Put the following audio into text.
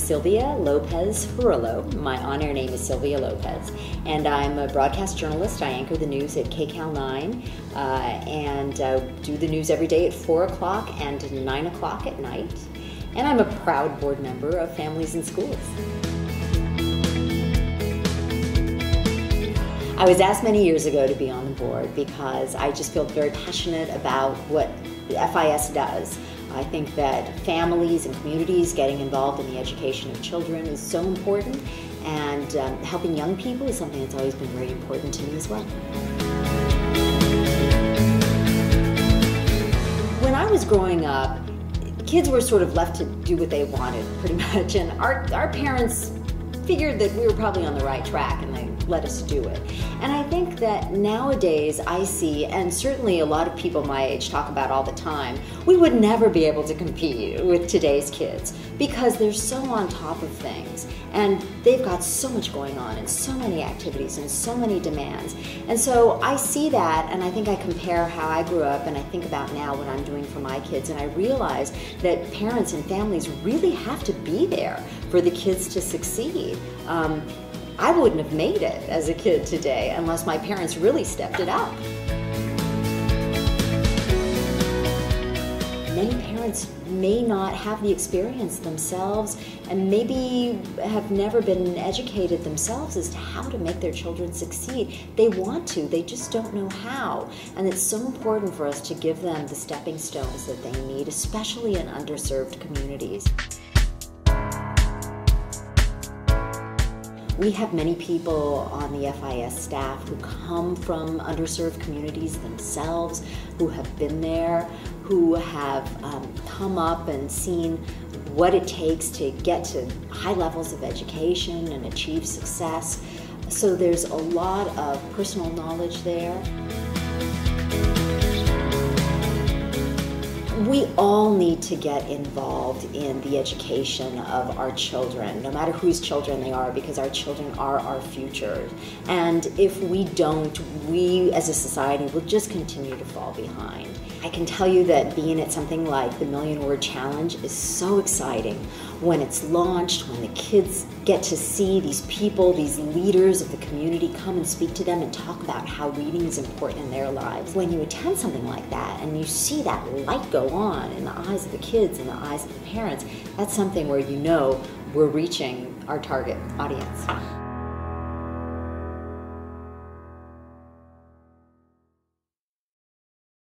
Sylvia Lopez Ferullo. My on-air name is Sylvia Lopez, and I'm a broadcast journalist. I anchor the news at KCAL9 and do the news every day at 4 o'clock and 9 o'clock at night. And I'm a proud board member of Families in Schools. I was asked many years ago to be on the board because I just feel very passionate about what the FIS does. I think that families and communities getting involved in the education of children is so important, and helping young people is something that's always been very important to me as well. When I was growing up, kids were sort of left to do what they wanted, pretty much, and our parents figured that we were probably on the right track and they let us do it. And I think that nowadays I see, and certainly a lot of people my age talk about all the time, we would never be able to compete with today's kids because they're so on top of things and they've got so much going on and so many activities and so many demands. And so I see that, and I think I compare how I grew up and I think about now what I'm doing for my kids, and I realize that parents and families really have to be there for the kids to succeed. I wouldn't have made it as a kid today unless my parents really stepped it up. Many parents may not have the experience themselves and maybe have never been educated themselves as to how to make their children succeed. They want to, they just don't know how. And it's so important for us to give them the stepping stones that they need, especially in underserved communities. We have many people on the FIS staff who come from underserved communities themselves, who have been there, who have come up and seen what it takes to get to high levels of education and achieve success. So there's a lot of personal knowledge there. We all need to get involved in the education of our children, no matter whose children they are, because our children are our future. And if we don't, we as a society will just continue to fall behind. I can tell you that being at something like the Million Word Challenge is so exciting. When it's launched, when the kids get to see these people, these leaders of the community come and speak to them and talk about how reading is important in their lives. When you attend something like that and you see that light go on in the eyes of the kids and the eyes of the parents, that's something where you know we're reaching our target audience.